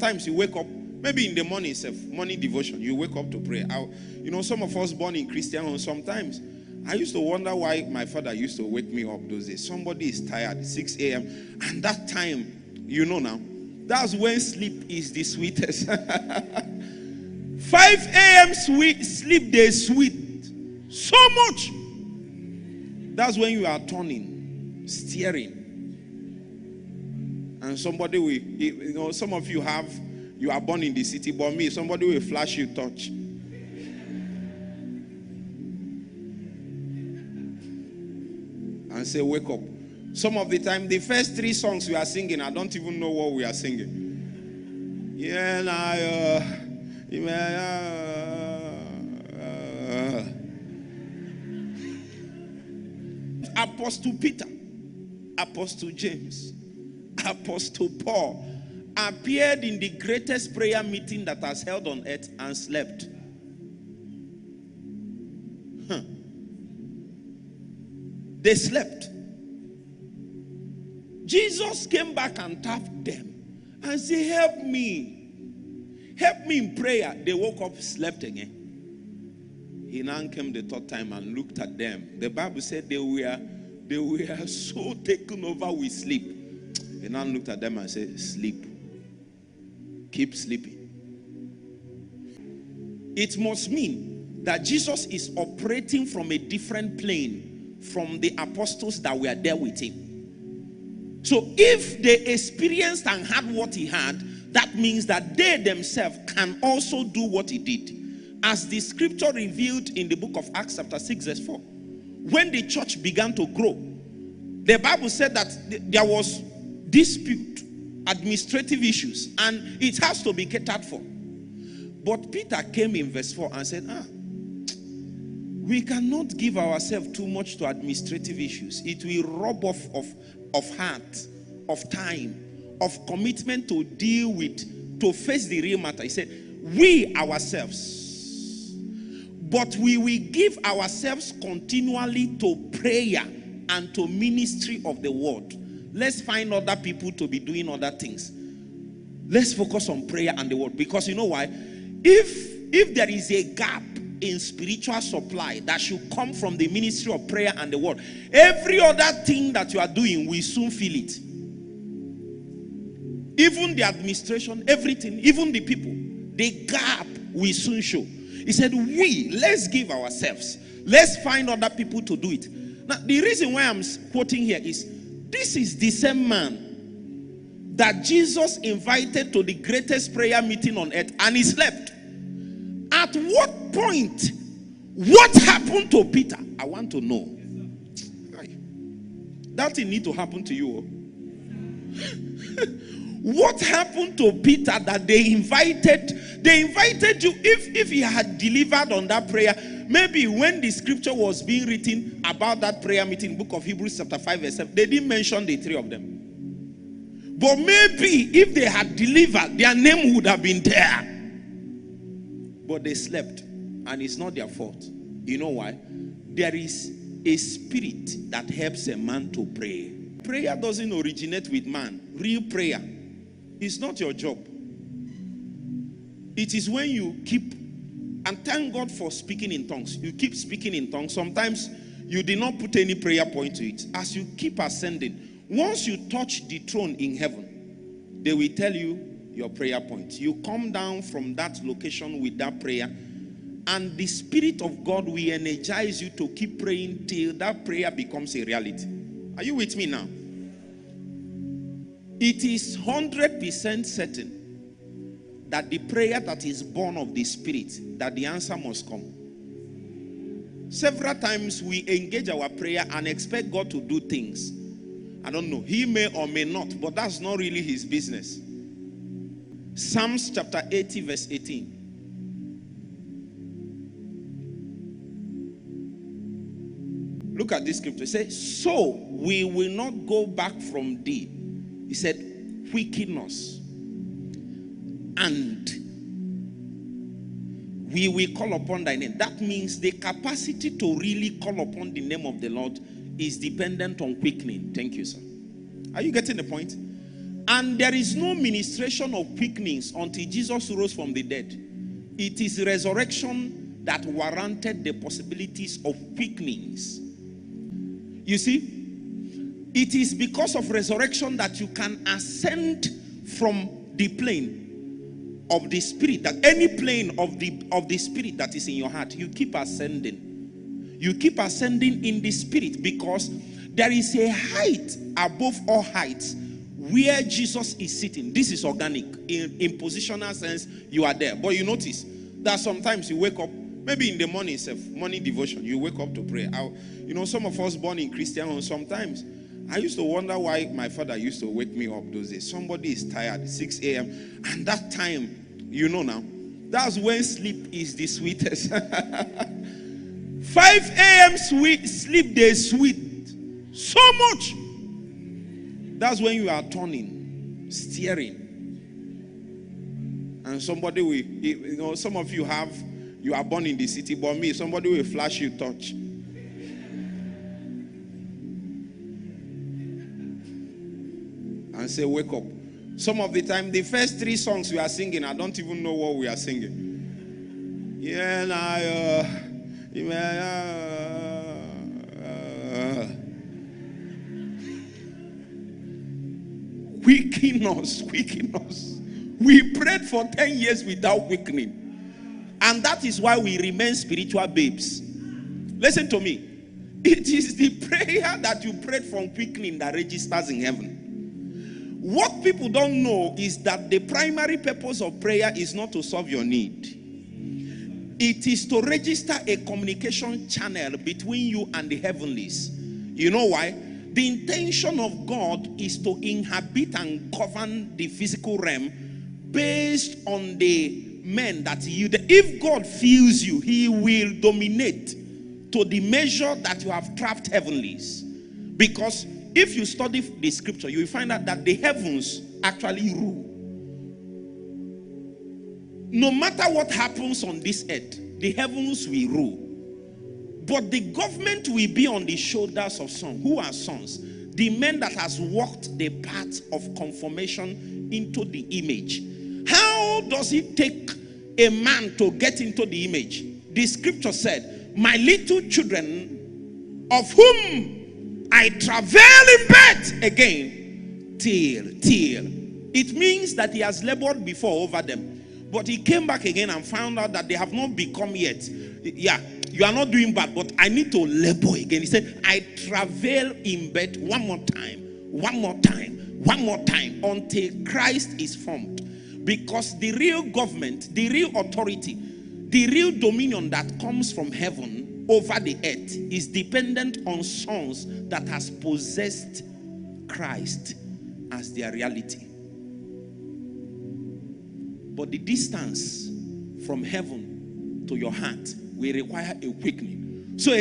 sometimes you wake up, maybe in the morning itself, morning devotion, you wake up to pray. Some of us born in Christian homes, sometimes I used to wonder why my father used to wake me up those days. Somebody is tired, 6 a.m. And that time, now, that's when sleep is the sweetest. 5 a.m. sleep, they sweet. So much. That's when you are turning, steering. And somebody will, some of you are born in the city, but me, somebody will flash you touch. And say, wake up. Some of the time, the first 3 songs we are singing, I don't even know what we are singing. Apostle Peter, Apostle James, Apostle Paul appeared in the greatest prayer meeting that has held on earth and slept. They slept. Jesus came back and tapped them and said, help me in prayer. They woke up, slept again. He now came the 3rd time and looked at them. The Bible said they were so taken over with sleep. He now looked at them and said, sleep. Keep sleeping. It must mean that Jesus is operating from a different plane from the apostles that were there with him. So if they experienced and had what he had, that means that they themselves can also do what he did. As the scripture revealed in the book of Acts chapter 6 verse 4. When the church began to grow, the Bible said that there was dispute, administrative issues, and it has to be catered for. But Peter came in verse 4 and said, we cannot give ourselves too much to administrative issues. It will rob off of heart, of time, of commitment to deal with, to face the real matter. He said, we ourselves, but we will give ourselves continually to prayer and to ministry of the word. Let's find other people to be doing other things. Let's focus on prayer and the word. Because you know why? If there is a gap in spiritual supply that should come from the ministry of prayer and the word, every other thing that you are doing will soon feel it. Even the administration, everything, even the people, the gap will soon show. He said, let's give ourselves. Let's find other people to do it. Now, the reason why I'm quoting here is, this is the same man that Jesus invited to the greatest prayer meeting on earth, and he slept. At what point, what happened to Peter? I want to know. That thing need to happen to you. What happened to Peter that they invited you? If he had delivered on that prayer, maybe when the scripture was being written about that prayer meeting, book of Hebrews chapter 5 verse 7, they didn't mention the 3 of them. But maybe if they had delivered, their name would have been there. But they slept, and it's not their fault. You know why? There is a spirit that helps a man to pray. Prayer doesn't originate with man. Real prayer is not your job. It is when you keep, and thank God for speaking in tongues. You keep speaking in tongues. Sometimes you did not put any prayer point to it. As you keep ascending, once you touch the throne in heaven, they will tell you your prayer point. You come down from that location with that prayer, and the Spirit of God will energize you to keep praying till that prayer becomes a reality. Are you with me now? It is 100% certain that the prayer that is born of the Spirit, that the answer must come. Several times we engage our prayer and expect God to do things. I don't know. He may or may not, but that's not really his business. Psalms chapter 80 verse 18. Look at this scripture. It says, so we will not go back from thee. He said, quicken us, and we will call upon thy name. That means the capacity to really call upon the name of the Lord is dependent on quickening. Thank you, sir. Are you getting the point? And there is no ministration of quickenings until Jesus rose from the dead. It is resurrection that warranted the possibilities of quickenings. You see, it is because of resurrection that you can ascend from the plane of the spirit, that any plane of the spirit that is in your heart, you keep ascending. You keep ascending in the spirit, because there is a height above all heights where Jesus is sitting. This is organic. In positional sense, you are there. But you notice that sometimes you wake up, maybe in the morning itself, morning devotion, you wake up to pray. Some of us born in Christian homes, sometimes I used to wonder why my father used to wake me up those days. Somebody is tired, 6 a.m. And that time, now, that's when sleep is the sweetest. 5 a.m. sleep, they sweet so much. That's when you are turning, steering. And somebody will, some of you are born in the city, but me, somebody will flash you touch. And say, wake up. Some of the time, the first 3 songs we are singing, I don't even know what we are singing. Yeah, quicken us. We prayed for 10 years without quickening. And that is why we remain spiritual babes. Listen to me. It is the prayer that you prayed from quickening that registers in heaven. What people don't know is that the primary purpose of prayer is not to solve your need. It is to register a communication channel between you and the heavenlies. You know why? The intention of God is to inhabit and govern the physical realm based on the men that you. If God fills you, he will dominate to the measure that you have trapped heavenlies. Because if you study the scripture, you will find out that the heavens actually rule. No matter what happens on this earth, the heavens will rule. But the government will be on the shoulders of sons. Who are sons? The men that has walked the path of conformation into the image. How does it take a man to get into the image? The scripture said, my little children, of whom I travail in bed again, till. It means that he has labored before over them. But he came back again and found out that they have not become yet. Yeah, you are not doing bad, but I need to labor again. He said, I travail in bed one more time, until Christ is formed. Because the real government, the real authority, the real dominion that comes from heaven over the earth is dependent on sons that has possessed Christ as their reality. But the distance from heaven to your heart will require a quickening. So